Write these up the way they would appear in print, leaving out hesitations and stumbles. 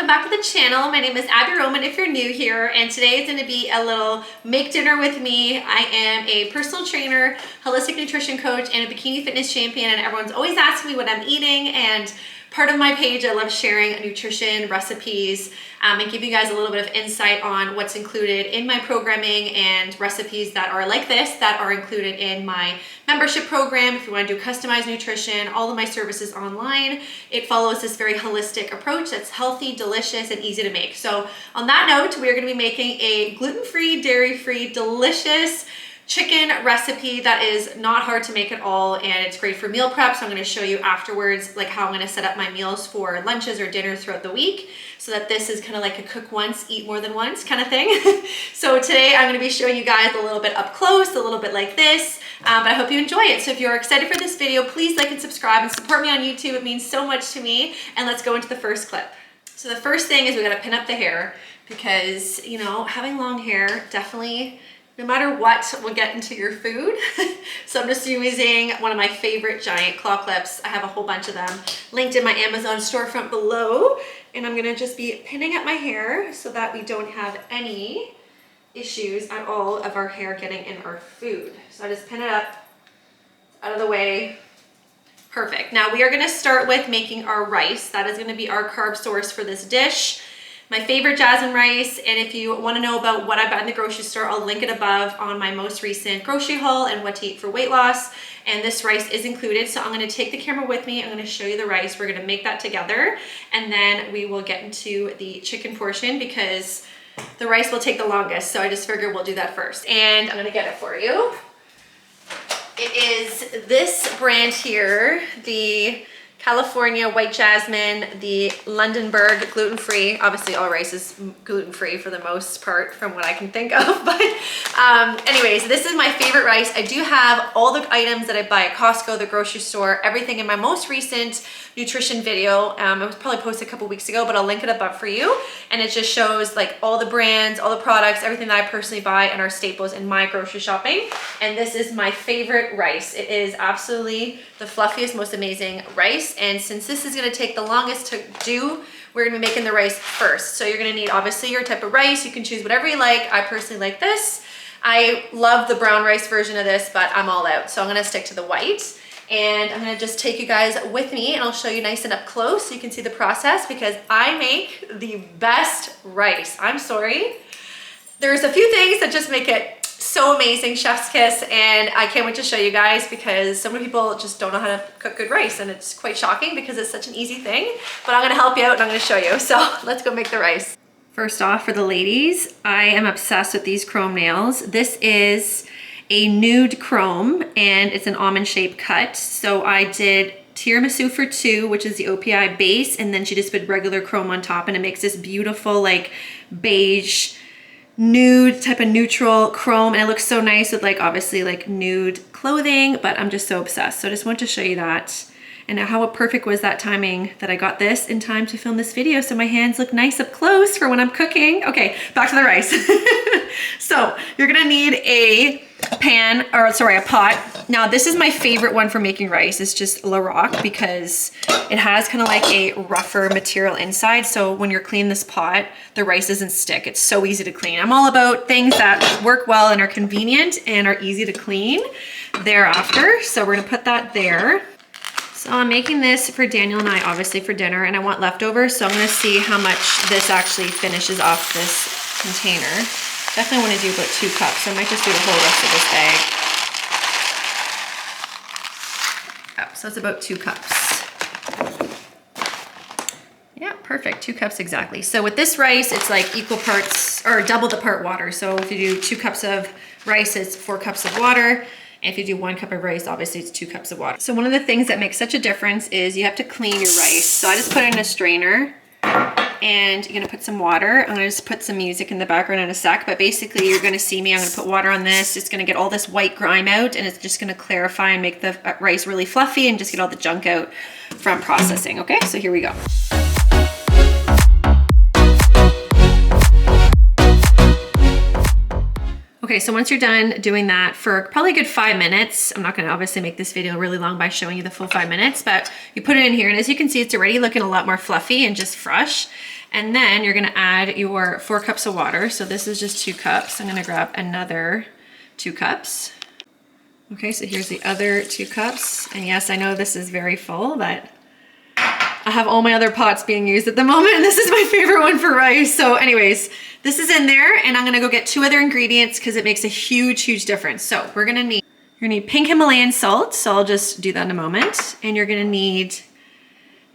welcome back to the channel. My name is Abby Roman if you're new here, and today is going to be a little make dinner with me. I am a personal trainer, holistic nutrition coach, and a bikini fitness champion, and everyone's always asking me what I'm eating, and part of my page, I love sharing nutrition recipes and giving you guys a little bit of insight on what's included in my programming and recipes that are like this that are included in my membership program. If you want to do customized nutrition, all of my services online, it follows this very holistic approach that's healthy, delicious, and easy to make. So on that note, we are going to be making a gluten-free, dairy-free, delicious chicken recipe that is not hard to make at all, and it's great for meal prep. So I'm going to show you afterwards like how I'm going to set up my meals for lunches or dinner throughout the week, so that this is kind of like a cook once, eat more than once kind of thing. So today I'm going to be showing you guys a little bit up close, a little bit like this, but I hope you enjoy it. So if you're excited for this video, please like and subscribe and support me on YouTube. It means so much to me. And let's go into the first clip. So the first thing is we got to pin up the hair, because you know, having long hair definitely, no matter what, will get into your food. So I'm just using one of my favorite giant claw clips. I have a whole bunch of them linked in my Amazon storefront below. And I'm gonna just be pinning up my hair so that we don't have any issues at all of our hair getting in our food. So I just pin it up, out of the way. Perfect. Now we are gonna start with making our rice. That is gonna be our carb source for this dish. My favorite jasmine rice, and if you want to know about what I buy in the grocery store, I'll link it above on my most recent grocery haul and what to eat for weight loss. And this rice is included. So I'm going to take the camera with me. I'm going to show you the rice. We're going to make that together, and then we will get into the chicken portion because the rice will take the longest. So I just figured we'll do that first. And I'm going to get it for you. It is this brand here, the California White Jasmine, the Lundenburg gluten-free. Obviously all rice is gluten-free for the most part from what I can think of, but anyways, this is my favorite rice. I do have all the items that I buy at Costco, the grocery store, everything in my most recent nutrition video. It was probably posted a couple weeks ago, but I'll link it above for you. And it just shows like all the brands, all the products, everything that I personally buy and are staples in my grocery shopping. And this is my favorite rice. It is absolutely the fluffiest, most amazing rice. And since this is gonna take the longest to do, we're gonna be making the rice first. So you're gonna need obviously your type of rice. You can choose whatever you like. I personally like this. I love the brown rice version of this, but I'm all out. So I'm gonna stick to the white. And I'm gonna just take you guys with me and I'll show you nice and up close so you can see the process, because I make the best rice. I'm sorry. There's a few things that just make it so amazing, chef's kiss, and I can't wait to show you guys because so many people just don't know how to cook good rice, and it's quite shocking because it's such an easy thing, but I'm gonna help you out and I'm gonna show you. So let's go make the rice. First off, for the ladies, I am obsessed with these chrome nails. This is a nude chrome and it's an almond shaped cut. So I did tiramisu for 2, which is the OPI base, and then she just put regular chrome on top, and it makes this beautiful like beige nude type of neutral chrome, and it looks so nice with like obviously like nude clothing, but I'm just so obsessed. So I just want to show you that. And how perfect was that timing that I got this in time to film this video so my hands look nice up close for when I'm cooking. Okay, back to the rice. So you're gonna need a pan, or sorry, a pot. Now this is my favorite one for making rice. It's just La Roque because it has kind of like a rougher material inside. So when you're cleaning this pot, the rice doesn't stick. It's so easy to clean. I'm all about things that work well and are convenient and are easy to clean thereafter. So we're gonna put that there. So I'm making this for Daniel and I, obviously for dinner, and I want leftovers. So I'm gonna see how much this actually finishes off this container. Definitely want to do about 2 cups. So I might just do the whole rest of this bag. Oh, so it's about 2 cups. Yeah, perfect, 2 cups exactly. So with this rice, it's like equal parts, or double the part water. So if you do 2 cups of rice, it's 4 cups of water. And if you do 1 cup of rice, obviously it's 2 cups of water. So one of the things that makes such a difference is you have to clean your rice. So I just put it in a strainer, and you're gonna put some water. I'm gonna just put some music in the background in a sec, but basically you're gonna see me, I'm gonna put water on this. It's gonna get all this white grime out, and it's just gonna clarify and make the rice really fluffy and just get all the junk out from processing. Okay, so here we go. Okay, so once you're done doing that for probably a good 5 minutes, I'm not gonna obviously make this video really long by showing you the full 5 minutes, but you put it in here, and as you can see, it's already looking a lot more fluffy and just fresh. And then you're gonna add your 4 cups of water. So this is just 2 cups. I'm gonna grab another 2 cups. Okay, so here's the other 2 cups. And yes, I know this is very full, but I have all my other pots being used at the moment, and this is my favorite one for rice. So anyways, this is in there, and I'm gonna go get 2 other ingredients because it makes a huge, huge difference. So you're gonna need pink Himalayan salt. So I'll just do that in a moment. And you're gonna need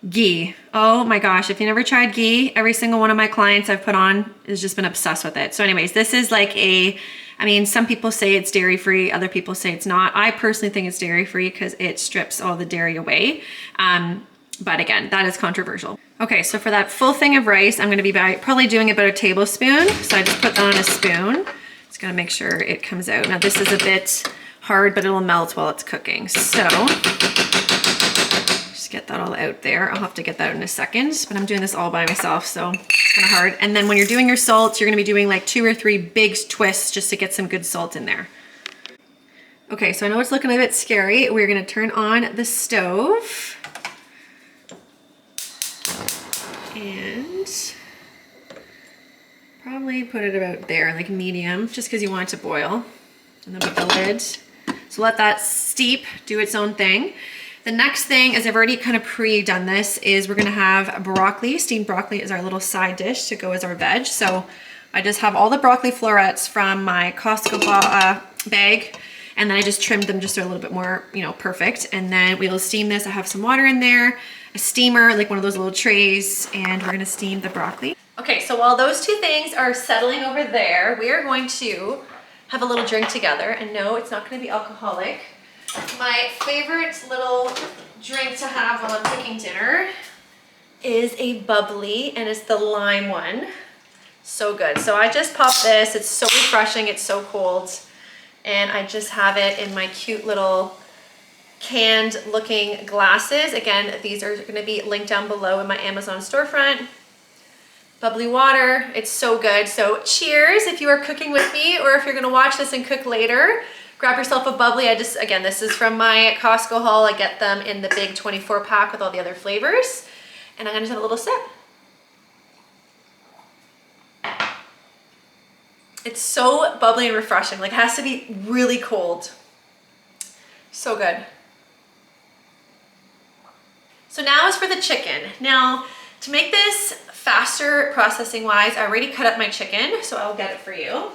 ghee. Oh my gosh, if you never tried ghee, every single one of my clients I've put on has just been obsessed with it. So anyways, this is like I mean, some people say it's dairy-free, other people say it's not. I personally think it's dairy-free because it strips all the dairy away. But again, that is controversial. Okay, so for that full thing of rice, I'm gonna be probably doing about a tablespoon. So I just put that on a spoon. Just gotta make sure it comes out. Now this is a bit hard, but it'll melt while it's cooking. So just get that all out there. I'll have to get that in a second, but I'm doing this all by myself, so it's kind of hard. And then when you're doing your salt, you're gonna be doing like 2 or 3 big twists just to get some good salt in there. Okay, so I know it's looking a bit scary. We're gonna turn on the stove. And probably put it about there, like medium, just because you want it to boil. And then put the lid. So let that steep, do its own thing. The next thing is, I've already kind of pre-done this, is we're gonna have broccoli. Steamed broccoli is our little side dish to go as our veg. So I just have all the broccoli florets from my Costco bag, and then I just trimmed them just so they're a little bit more, you know, perfect. And then we'll steam this. I have some water in there, a steamer, like one of those little trays, and we're gonna steam the broccoli. Okay, so while those 2 things are settling over there, we are going to have a little drink together. And no, it's not gonna be alcoholic. My favorite little drink to have while I'm cooking dinner is a bubbly, and it's the lime one. So good. So I just popped this. It's so refreshing. It's so cold. And I just have it in my cute little canned looking glasses. Again, these are going to be linked down below in my Amazon storefront. Bubbly water. It's so good. So cheers if you are cooking with me, or if you're going to watch this and cook later. Grab yourself a bubbly. Again, this is from my Costco haul. I get them in the big 24 pack with all the other flavors. And I'm going to just have a little sip. It's so bubbly and refreshing. Like, it has to be really cold. So good. So now is for the chicken. Now, to make this faster processing wise, I already cut up my chicken, so I'll get it for you.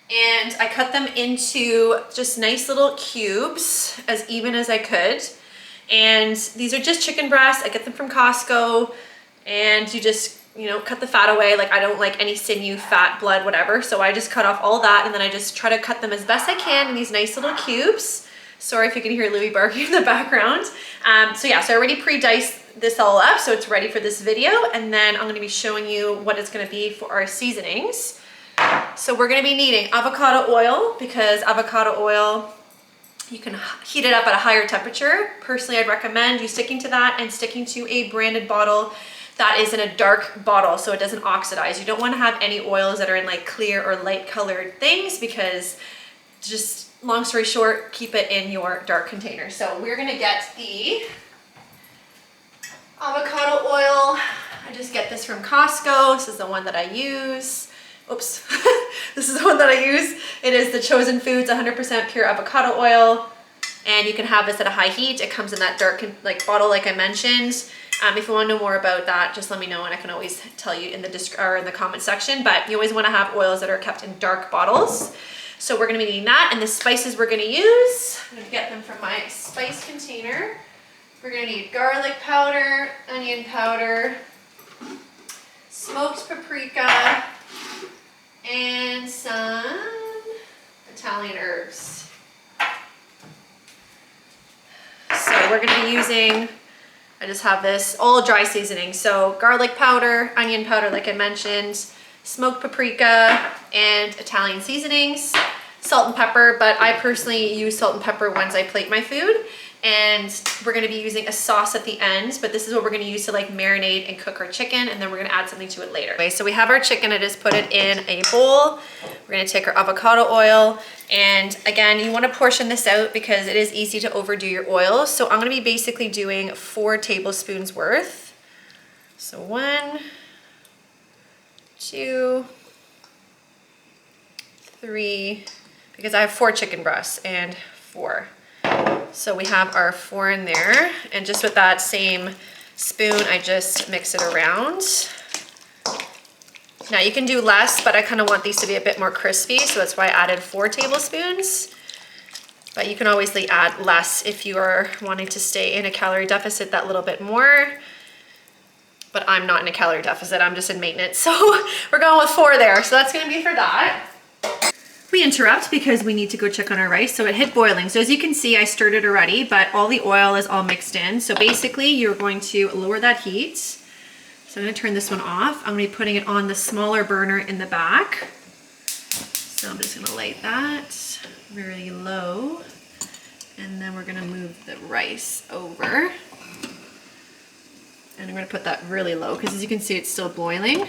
And I cut them into just nice little cubes, as even as I could. And these are just chicken breasts. I get them from Costco, and you just, you know, cut the fat away. Like, I don't like any sinew, fat, blood, whatever. So I just cut off all that, and then I just try to cut them as best I can in these nice little cubes. Sorry if you can hear Louie barking in the background. So yeah, so I already pre-diced this all up, so it's ready for this video. And then I'm gonna be showing you what it's gonna be for our seasonings. So we're gonna be needing avocado oil, because avocado oil, you can heat it up at a higher temperature. Personally, I'd recommend you sticking to that and sticking to a branded bottle that is in a dark bottle so it doesn't oxidize. You don't want to have any oils that are in like clear or light colored things, because just long story short, keep it in your dark container. So we're gonna get the avocado oil. I just get this from Costco. This is the one that I use. Oops, this is the one that I use. It is the Chosen Foods 100% pure avocado oil. And you can have this at a high heat. It comes in that dark like bottle like I mentioned. If you want to know more about that, just let me know and I can always tell you in the comment section. But you always want to have oils that are kept in dark bottles. So we're going to be needing that. And the spices we're going to use, I'm going to get them from my spice container. We're going to need garlic powder, onion powder, smoked paprika, and some Italian herbs. So we're going to be using, I just have this all dry seasoning. So garlic powder, onion powder, like I mentioned, smoked paprika, and Italian seasonings, salt and pepper, but I personally use salt and pepper once I plate my food. And we're gonna be using a sauce at the end, but this is what we're gonna use to like marinate and cook our chicken, and then we're gonna add something to it later. Okay, so we have our chicken. I just put it in a bowl We're gonna take our avocado oil, and again, you wanna portion this out because it is easy to overdo your oil. So I'm gonna be basically doing 4 tablespoons worth. So 1, 2, 3, because I have 4 chicken breasts, and 4. So we have our 4 in there, and just with that same spoon, I just mix it around. Now you can do less, but I kind of want these to be a bit more crispy, so that's why I added 4 tablespoons. But you can always add less if you are wanting to stay in a calorie deficit that little bit more. But I'm not in a calorie deficit, I'm just in maintenance. So we're going with 4 there, so that's gonna be for that. We interrupt because we need to go check on our rice. So it hit boiling. So as you can see, I stirred it already, but all the oil is all mixed in. So basically you're going to lower that heat. So I'm gonna turn this one off. I'm gonna be putting it on the smaller burner in the back. So I'm just gonna light that very low. And then we're gonna move the rice over. And I'm gonna put that really low because as you can see, it's still boiling.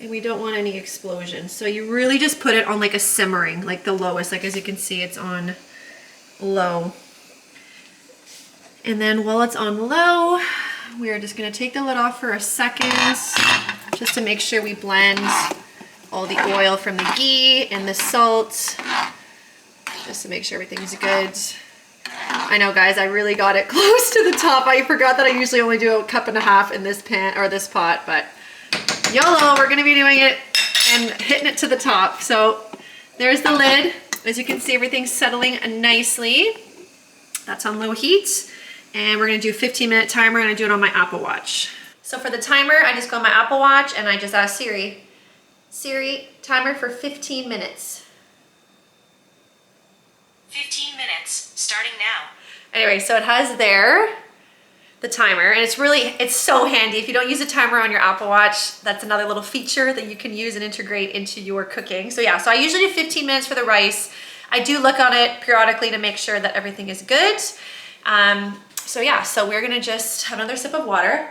And we don't want any explosion. So you really just put it on like a simmering, like the lowest. Like as you can see, it's on low. And then while it's on low, we are just gonna take the lid off for a second, just to make sure we blend all the oil from the ghee and the salt, just to make sure everything's good. I know guys, I really got it close to the top. I forgot that I usually only do 1.5 cups in this pan or this pot, but YOLO, we're gonna be doing it and hitting it to the top. So there's the lid. As you can see, everything's settling nicely. That's on low heat. And we're gonna do a 15-minute timer, and I do it on my Apple Watch. So for the timer, I just go on my Apple Watch and I just ask Siri, timer for 15 minutes. 15 minutes, starting now. Anyway, so it has there the timer, and it's so handy. If you don't use a timer on your Apple Watch, that's another little feature that you can use and integrate into your cooking. So yeah, so I usually do 15 minutes for the rice. I do look on it periodically to make sure that everything is good. So yeah, so we're gonna just have another sip of water.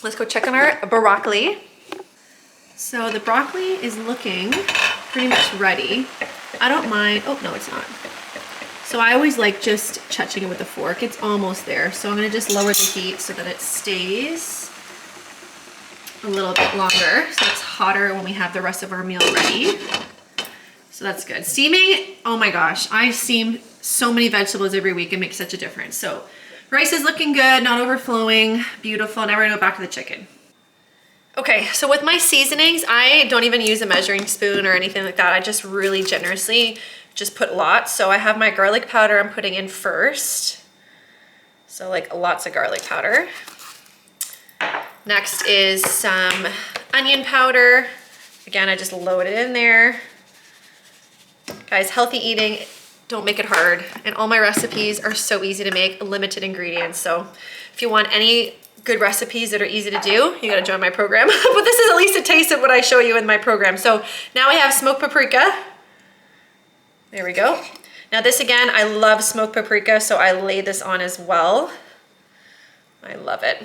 Let's go check on our broccoli. So the broccoli is looking pretty much ready. I don't mind, oh no, it's not. So I always like just touching it with a fork. It's almost there. So I'm gonna just lower the heat so that it stays a little bit longer. So it's hotter when we have the rest of our meal ready. So that's good. Steaming, oh my gosh, I steam so many vegetables every week. It makes such a difference. So rice is looking good, not overflowing, beautiful. Now we're gonna go back to the chicken. Okay, so with my seasonings, I don't even use a measuring spoon or anything like that. I just really generously just put lots. So I have my garlic powder I'm putting in first. So like lots of garlic powder. Next is some onion powder. Again, I just load it in there. Guys, healthy eating, don't make it hard. And all my recipes are so easy to make, limited ingredients. So if you want any good recipes that are easy to do, you gotta join my program. But this is at least a taste of what I show you in my program. So now we have smoked paprika. There we go. Now this again, I love smoked paprika, so I lay this on as well. I love it.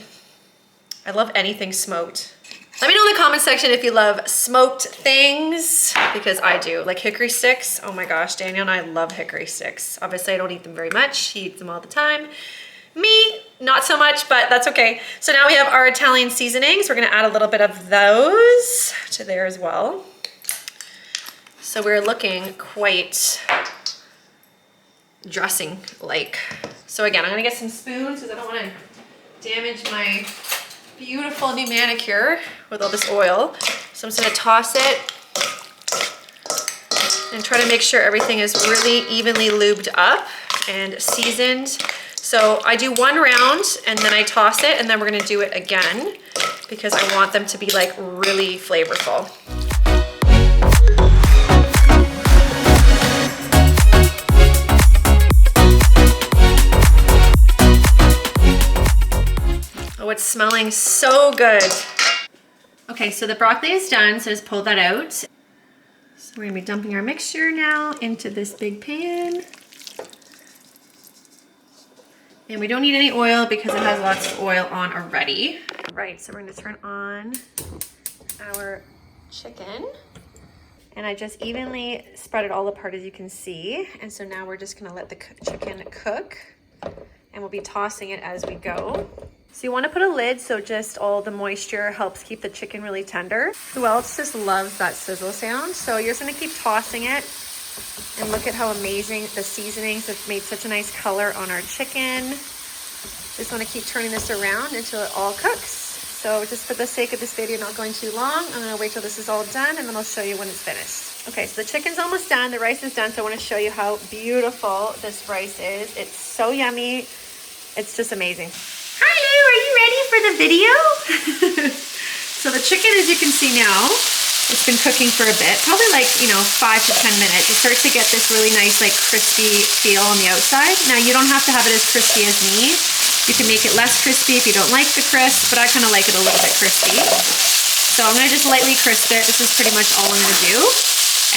I love anything smoked. Let me know in the comment section if you love smoked things, because I do. Like hickory sticks, oh my gosh, Daniel and I love hickory sticks. Obviously I don't eat them very much, he eats them all the time. Me, not so much, but that's okay. So now we have our Italian seasonings. We're gonna add a little bit of those to there as well. So we're looking quite dressing-like. So again, I'm gonna get some spoons because I don't wanna damage my beautiful new manicure with all this oil. So I'm just gonna toss it and try to make sure everything is really evenly lubed up and seasoned. So I do one round and then I toss it, and then we're gonna do it again because I want them to be like really flavorful. Oh, it's smelling so good. Okay, so the broccoli is done, so just pull that out. So we're gonna be dumping our mixture now into this big pan. And we don't need any oil because it has lots of oil on already. Right, so we're gonna turn on our chicken. And I just evenly spread it all apart, as you can see. And so now we're just gonna let the chicken cook, and we'll be tossing it as we go. So you wanna put a lid so just all the moisture helps keep the chicken really tender. Who else just loves that sizzle sound? So you're just gonna keep tossing it, and look at how amazing the seasonings have made such a nice color on our chicken. Just wanna keep turning this around until it all cooks. So just for the sake of this video not going too long, I'm gonna wait till this is all done, and then I'll show you when it's finished. Okay, so the chicken's almost done, the rice is done, so I wanna show you how beautiful this rice is. It's so yummy, it's just amazing. Hi Lou, are you ready for the video? So the chicken, as you can see now, it's been cooking for a bit, probably like, 5 to 10 minutes. It starts to get this really nice, like crispy feel on the outside. Now you don't have to have it as crispy as me. You can make it less crispy if you don't like the crisp, but I kind of like it a little bit crispy. So I'm gonna just lightly crisp it. This is pretty much all I'm gonna do.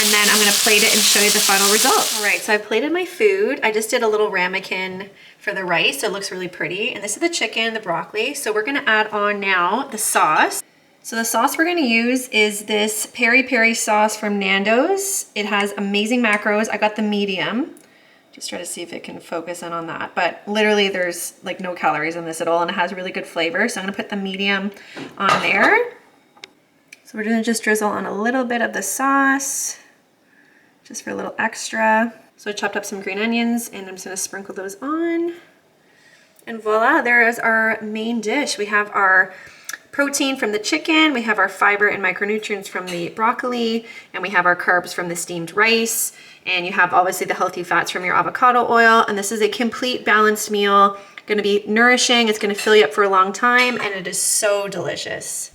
And then I'm gonna plate it and show you the final result. All right, so I plated my food. I just did a little ramekin for the rice, so it looks really pretty. And this is the chicken, the broccoli. So we're gonna add on now the sauce. So the sauce we're gonna use is this peri peri sauce from Nando's. It has amazing macros. I got the medium. Just try to see if it can focus in on that. But literally there's like no calories in this at all, and it has really good flavor. So I'm gonna put the medium on there. So we're gonna just drizzle on a little bit of the sauce, just for a little extra. So I chopped up some green onions, and I'm just gonna sprinkle those on. And voila, there is our main dish. We have our protein from the chicken, we have our fiber and micronutrients from the broccoli, and we have our carbs from the steamed rice, and you have obviously the healthy fats from your avocado oil. And this is a complete balanced meal, gonna be nourishing, it's gonna fill you up for a long time, and it is so delicious.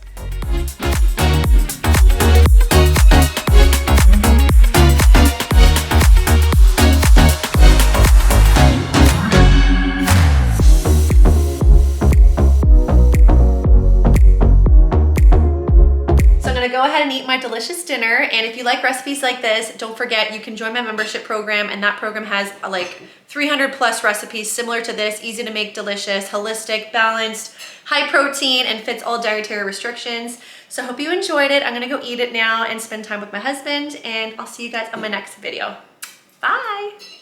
Go ahead and eat my delicious dinner. And if you like recipes like this, don't forget you can join my membership program, and that program has like 300 plus recipes similar to this, easy to make, delicious, holistic, balanced, high protein, and fits all dietary restrictions. So I hope you enjoyed it. I'm gonna go eat it now and spend time with my husband, and I'll see you guys on my next video. Bye.